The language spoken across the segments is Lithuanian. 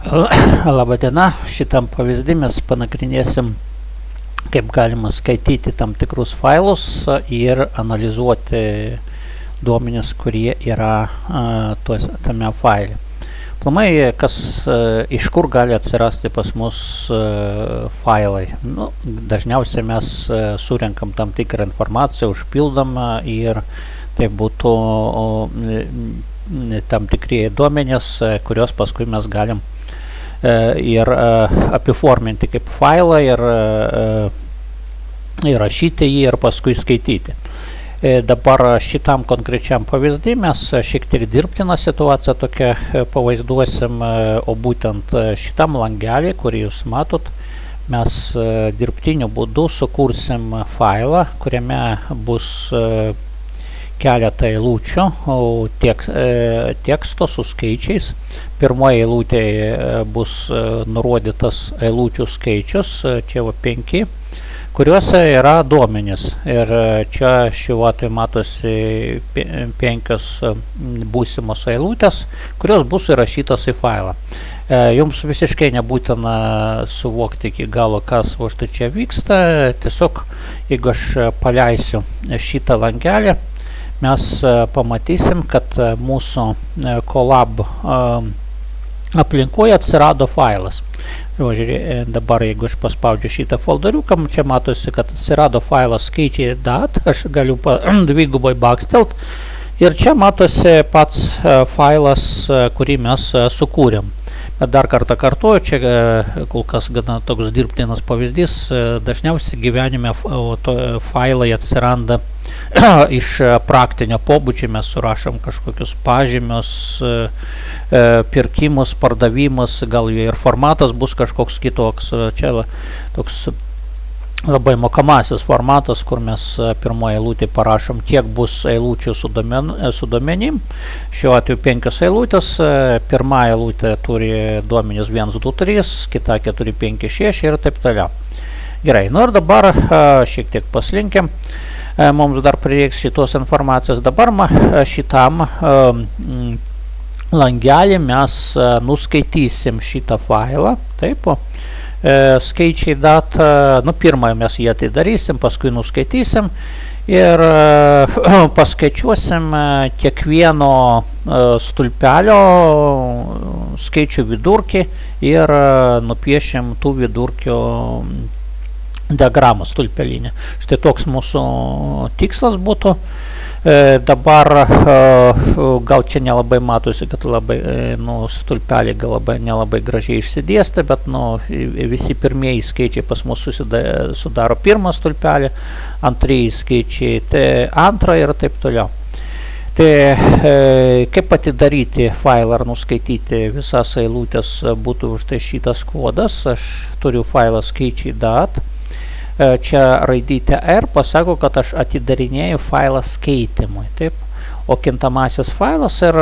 Labadiena, šitam pavyzdį mes panagrinėsim, kaip galima skaityti tam tikrus failus ir analizuoti duomenis, kurie yra tame faile. Aplamai, iš kur gali atsirasti pas mus failai. Dažniausiai mes surenkam tam tikrą informaciją, užpildom ir tai būtų tam tikri duomenys, kurios paskui mes galim ir apiforminti kaip failą ir rašyti jį ir paskui skaityti. Dabar šitam konkrečiam pavyzdį mes šiek tiek dirbtiną situaciją tokią pavaizduosim, o būtent šitam langelį, kurį jūs matot, mes dirbtiniu būdu sukursim failą, kuriame bus keletą eilučių teksto su skaičiais. Pirmoje eilutėje bus nurodytas eilučių skaičius, čia 5, kuriuose yra duomenys. Ir čia šiuo atveju matosi 5 būsimos eilutės, kurios bus įrašytos į failą. Jums visiškai nebūtina suvokti iki galo, kas štai čia vyksta. Tiesiog, jeigu aš paleisiu šitą langelį, mes pamatysim, kad mūsų Colab aplinkoje atsirado failas. Dabar, jeigu aš paspaudžiu šitą folderiuką, čia matosi, kad atsirado failas skaičiai.dat, aš galiu dvigubai bakstelt ir čia matosi pats failas, kurį mes sukūrėm. Bet dar kartą kartuoju, čia kol kas gana toks dirbtinas pavyzdys, dažniausiai gyvenime failai atsiranda iš praktinio pobūdžio. Mes surašom kažkokius pažymius, pirkimus, pardavimus, gal ir formatas bus kažkoks kitoks. Čia toks labai mokamasis formatas, kur mes pirmoje eilutėje parašom, kiek bus eilučių su duomenim. Šiuo atveju 5 eilutės. Pirma eilutė turi duomenis 1, 2, 3, kita 4, 5, 6 ir taip toliau. Gerai, ir dabar šiek tiek paslinkiam. Mums dar prireiks šitos informacijos. Dabar šitam langelį mes nuskaitysim šitą failą. Taip, skaičiai.dat, pirmąją mes jį atidarysim, paskui nuskaitysim ir paskaičiuosim kiekvieno stulpelio skaičių vidurkį ir nupiešim tų vidurkio diagramą stulpelinę. Štai toks mūsų tikslas būtų. Dabar gal čia nelabai matosi, kad stulpeliai gal nelabai gražiai išsidėstę, bet visi pirmieji skaičiai pas mus sudaro pirmą stulpelį, antrieji skaičiai antrą ir taip toliau. Tai kaip atidaryti failą ar nuskaityti visas eilutės būtų štai šitas kodas. Aš turiu failą skaičiai.dat. Čia raidytė R pasako, kad aš atidarinėju failą skaitimui. Taip? O kintamasis failas ir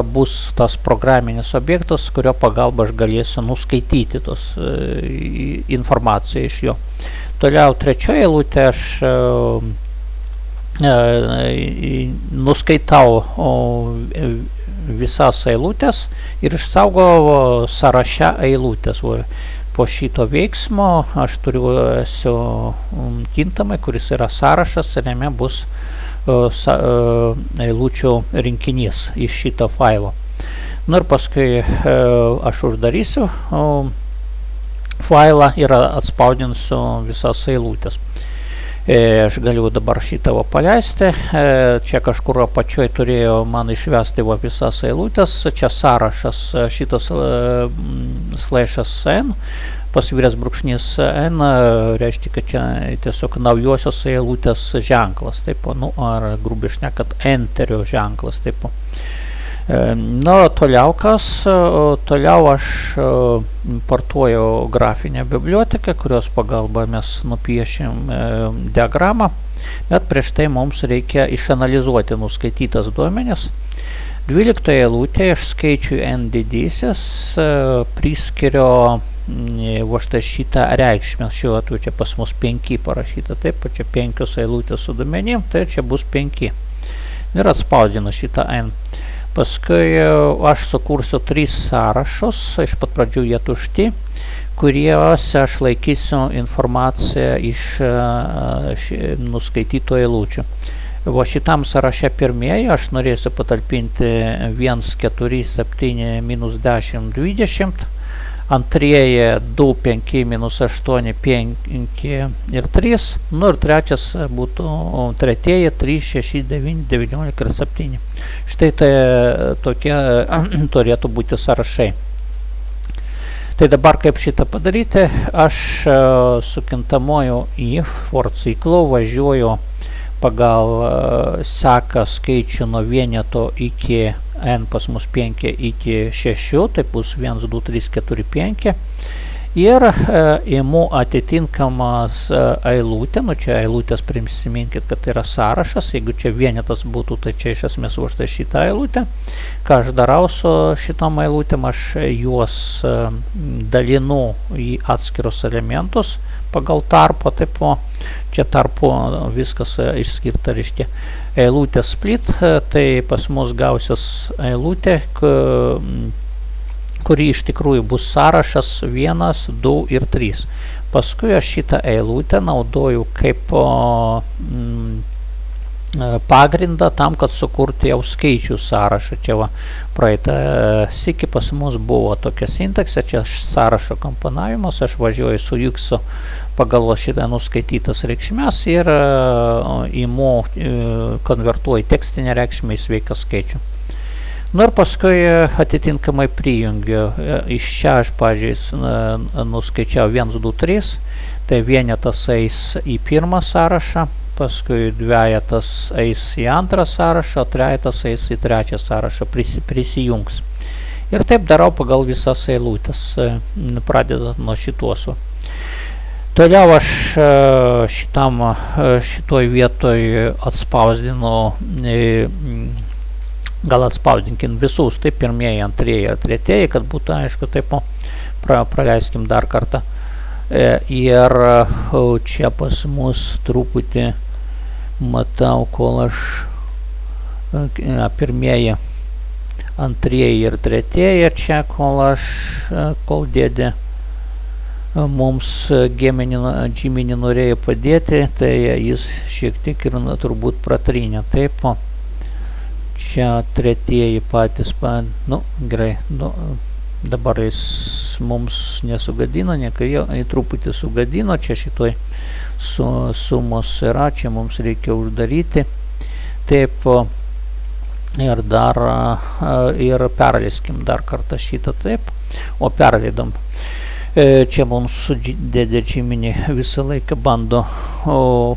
bus tas programinis objektas, kurio pagalba aš galėsiu nuskaityti tos informaciją iš jo. Toliau trečioje eilutė aš nuskaitau visas eilutės ir išsaugau sąraše eilutės. Po šito veiksmo aš turėsiu kintamai, kuris yra sąrašas, ir jame bus eilučių rinkinys iš šito failo. Ir paskui aš uždarysiu failą ir atspaudinsiu visas eilutės. Aš galiu dabar šitą paleisti. Čia kažkur apačioj turėjo man išvesti visas eilutės. Čia sąrašas šitas /n, pasviręs brūkšnys n, reiškia, kad čia tiesiog naujosios eilutės ženklas, taip, ar grubiai šnekant enterio ženklas, taip. Toliau toliau aš importuoju grafinę biblioteką, kurios pagalba mes nupiešim diagramą, bet prieš tai mums reikia išanalizuoti nuskaitytas duomenis. 12 eilutėje aš skaičiui n didysis priskiriu štai šitą reikšmę. Šiuo atveju čia pas mus 5 parašyta, taip, čia 5 eilutės su duomenim, tai čia bus 5. Ir atspausdinu šitą n. Paskui aš sukursiu 3 sąrašus, iš pat pradžių jie tušti, kuriuose aš laikysiu informaciją iš nuskaitytų eilučių. O šitam sąraše pirmieji aš norėsiu patalpinti 1, 4, 7, minus 10, 20, antrieji 2, 5, minus 8, 5 ir 3, nu ir trečias būtų tretieji 3, 6, 9, 19 ir 7. Štai tai tokie turėtų būti sąrašai. Tai dabar kaip šitą padaryti, aš su kintamuoju į for ciklu važiuoju pagal seką skaičių nuo vieneto iki n pas mus 5 iki 6, tai bus 1, 2, 3, 4, 5. Ir imu atitinkamas eilutę, nu čia eilutės prisiminkit, kad tai yra sąrašas, jeigu čia vienetas būtų, tai čia iš esmės už tai šitą eilutę. Ką aš darau su šitom eilutėm, aš juos dalinu į atskirus elementus pagal tarpo, taip čia tarpo viskas išskirta, reiškia eilutė split, tai pas mus gausis eilutė, kuri iš tikrųjų bus sąrašas 1, 2 ir 3. Paskui aš šitą eilutę naudoju kaip pagrindą tam, kad sukurti jau skaičių sąrašą. Čia va, praeitą sykį pas mus buvo tokia sintaksė, čia sąrašo komponavimas, aš važiuoju su X pagal šitą nuskaitytas reikšmes ir imu konvertuoju tekstinę reikšmę į sveiką skaičių. Nu ir paskui atitinkamai prijungiu. Iš čia aš, pavyzdžiui, nuskaičiau 1, 2, 3, tai vienetas eis į pirmą sąrašą, paskui dvejetas eis į antrą sąrašą, o trejetas eis į trečią sąrašą, prisijungs. Ir taip darau pagal visas eilutės, pradedant nuo šitos. Toliau aš šitoj vietoj atspausdinu, gal atspausdinkim visus, tai pirmieji, antrieji ir tretieji, kad būtų aišku, taip praleiskim dar kartą. Ir čia pas mus truputį matau, kol aš pirmieji, antrieji ir tretieji, čia kol dėdė mums Gemini norėjo padėti, tai jis šiek tiek ir turbūt pratrynė. Taip, čia tretieji patys, nu gerai, dabar jis mums nesugadino, jį truputį sugadino, čia šitoj sumos yra, čia mums reikia uždaryti. Taip, ir dar ir perleiskim dar kartą šitą, taip, o perleidom. Čia mums dėdė Gemini visą laiką bando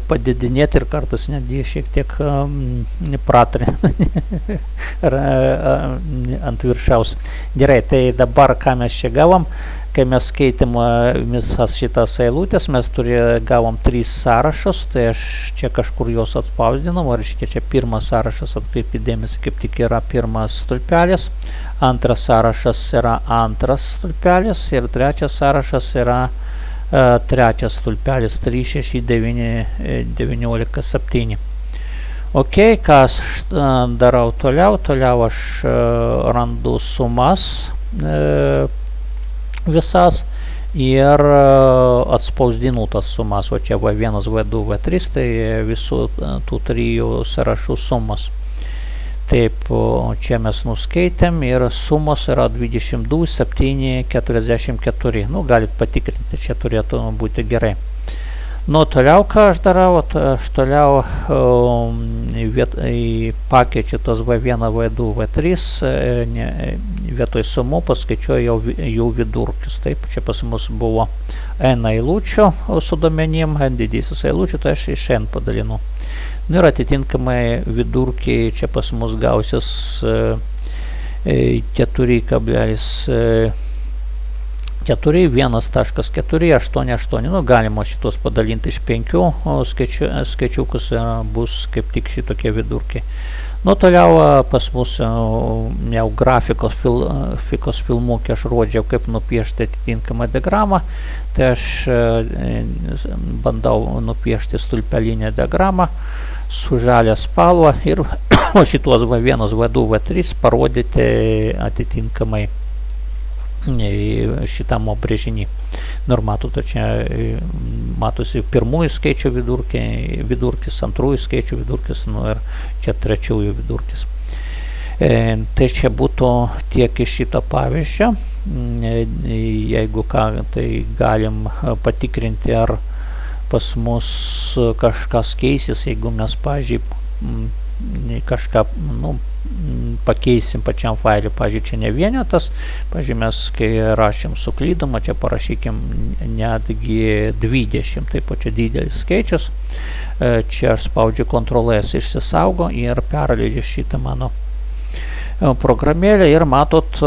padidinėti ir kartais netgi šiek tiek pratrina ant viršaus. Gerai, tai dabar ką mes čia gavom, kai mes skaitėm visas šitas eilutės, mes gavom 3 sąrašus, tai aš čia kažkur juos atspausdinau, ar čia pirmas sąrašas, atkreipkite dėmesį, kaip tik yra pirmas stulpelis, antras sąrašas yra antras stulpelis ir trečias sąrašas yra trečias stulpelis 3, 6, 9, 19, 7. Ok, ką aš darau toliau? Toliau aš randu sumas visas ir atspausdinu tas sumas. O čia V1, V2, V3, tai visų tų 3 sąrašų sumas. Taip, čia mes nuskaitėm ir sumos yra 22, 7, 44. Nu, galit patikrinti, čia turėtų būti gerai. Nu, toliau ką aš darau, aš toliau pakeičiu tas V1, V2, V3, vietoj sumų paskaičiuoju jau jų vidurkius. Taip, čia pas mus buvo n eilučių su duomenim, n didysis eilučių, tai aš iš n padalinu. Nu ir atitinkamai vidurkiai čia pas mus gausis 4,4, 1,488. Nu, galima šitos padalinti iš 5 skaičiukus, bus kaip tik šitokie vidurkiai. Nu, toliau pas mus jau grafikos filmukė aš rodžiau, kaip nupiešti atitinkamą diagramą. Tai aš bandau nupiešti stulpelinę diagramą su žalia spalva ir o šitos V1, V2, V3 parodyti atitinkamai šitam brėžinį. Nu ir matote, čia matosi pirmųjų skaičių vidurkis, antrųjų skaičių vidurkis, nu ir čia trečiųjų vidurkis. Tai čia būtų tiek iš šito pavyzdžio. Jeigu ką, tai galim patikrinti, ar pas mus kažkas keisis, jeigu mes, pavyzdžiui, kažką pakeisim pačiam failį. Pavyzdžiui, čia ne vienetas, pavyzdžiui, mes kai rašėm suklydom, čia parašykim netgi 20, taip pat čia didelis skaičius. Čia aš spaudžiu Ctrl+S, išsisaugo ir perleidžiu šitą mano programėlę ir matot,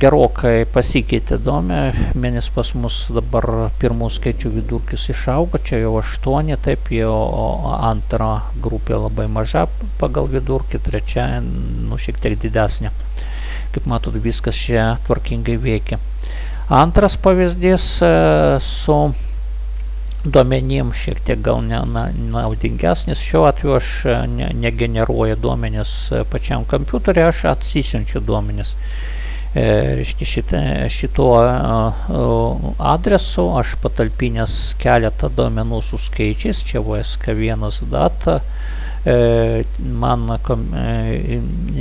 gerokai pasikeitė duomenys pas mus. Dabar pirmų skaičių vidurkis išaugo, čia jau 8, taip, jau antra grupė labai maža pagal vidurkį, trečia šiek tiek didesnė. Kaip matot, viskas čia tvarkingai veikia. Antras pavyzdys su duomenim šiek tiek gal naudingesnis. Šiuo atveju aš negeneruoju duomenis pačiam kompiuteriu, aš atsisiunčiu duomenis. Reiškia, šituo adresu aš patalpinęs keletą duomenų su skaičiais, čia VSK1 data. Man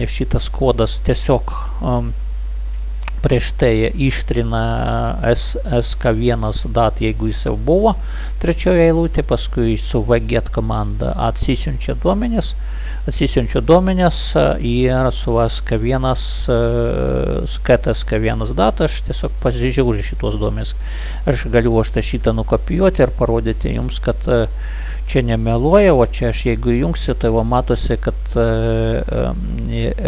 šitas kodas tiesiog prieš tai ištrina SK1 dat, jeigu jis jau buvo trečioje eilutė, paskui su vget komanda atsisiunčia duomenis ir su SK1 SK1 dat aš tiesiog pasižiūriu šitos duomenis. Aš galiu šitą nukopijuoti ir parodyti jums, kad čia nemeluoja, o čia aš jeigu jungsiu, tai matosi, kad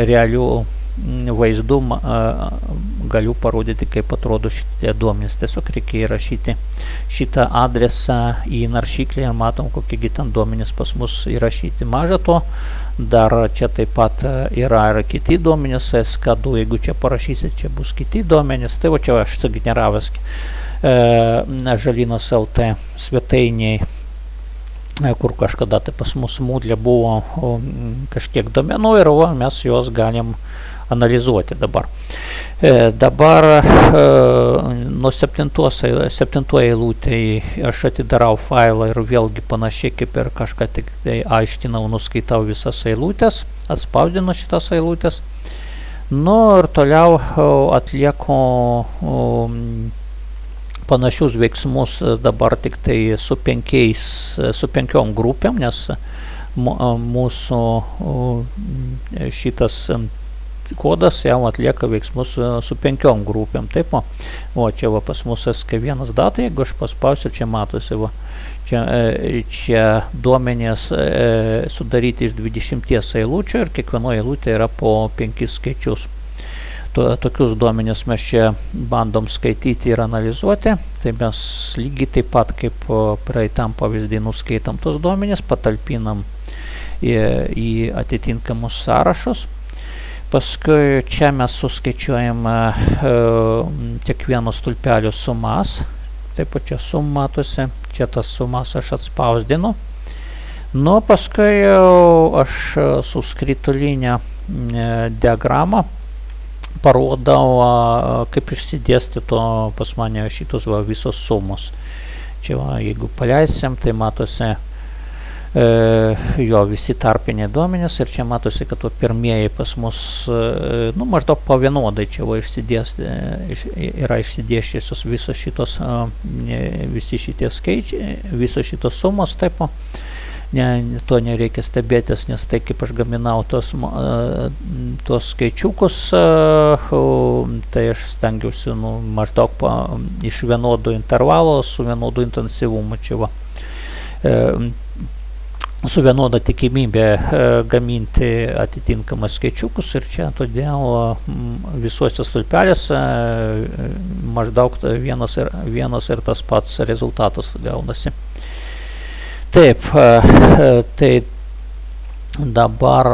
realių vaizdų galiu parodyti, kaip atrodo šitie duomenys. Tiesiog reikia įrašyti šitą adresą į naršyklę ir matom, kokie ten duomenys pas mus įrašyti. Maža to, dar čia taip pat yra ir kiti duomenys, SK2, jeigu čia parašysit, čia bus kiti duomenys. Tai čia aš sugeneravęs Žalynas LT svetainiai, kur kažkada tai pas mus Moodle buvo kažkiek duomenų ir mes juos galim analizuoti dabar. Dabar nuo 7 eilutėj aš atidarau failą ir vėlgi panašiai kaip ir kažką tik tai aiškinau, nuskaitau visas eilutės, atspausdinu šitas eilutės. Nu ir toliau atlieku panašius veiksmus dabar tik tai su 5 grupėm, nes mūsų šitas kodas jau atlieka veiksmus su 5 grupėm. Taip, o čia pas mus SK1 data, jeigu aš paspausiu, čia matosi, čia duomenys sudaryti iš 20 eilučių ir kiekvienoje eilutė yra po 5 skaičius. Tokius duomenis mes čia bandom skaityti ir analizuoti. Tai mes lygiai taip pat kaip praeitam pavyzdį nuskaitam tos duomenis, patalpinam į atitinkamus sąrašus. Paskui čia mes suskaičiuojam kiekvieno stulpelio sumas. Taip pat čia sum matosi, čia tas sumas aš atspausdinu. Nu, paskui aš su skritulinė diagramą parodau, kaip išsidėstyto pas mane šitos visos sumos. Čia jeigu paleisim, tai matosi jo visi tarpiniai duomenys ir čia matosi, kad pirmieji pas mus maždaug po vienodai čia yra išsidėsčiusios visos šitos visi šitie skaičiai, visos šitos sumos. Taip, to nereikia stebėtis, nes tai kaip aš gaminau tos skaičiukus, tai aš stengiausi maždaug iš vienodų intervalo su vienodu intensyvumu čia su vienoda tikimybė gaminti atitinkamas skaičiukus ir čia todėl visuose stulpeliuose maždaug vienas ir tas pats rezultatas gaunasi. Taip, tai dabar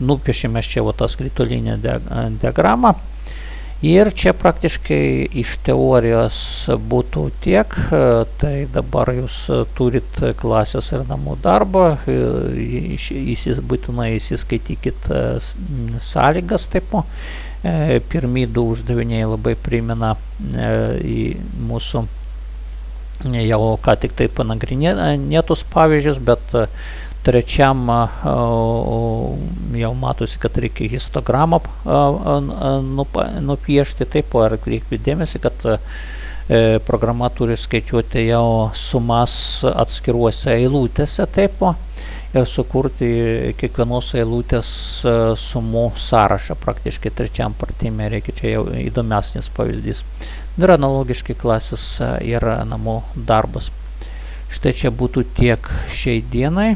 nupiešime čia tą skritulinę diagramą Ir čia praktiškai iš teorijos būtų tiek, tai dabar jūs turit klasės ir namų darbą, būtinai įsiskaitykit sąlygas taip. Pirmi du uždaviniai labai primena į mūsų jau ką tik tai panagrinėtus pavyzdžius, bet trečiam jau matosi, kad reikia histogramą nupiešti, taip, ar atkreipti dėmesį, kad programa turi skaičiuoti jau sumas atskiruose eilutėse, taip, ir sukurti kiekvienos eilutės sumų sąrašą, praktiškai trečiam pratime reikia, čia jau įdomesnis pavyzdys. Ir analogiškai klasės ir namų darbas. Štai čia būtų tiek šiai dienai.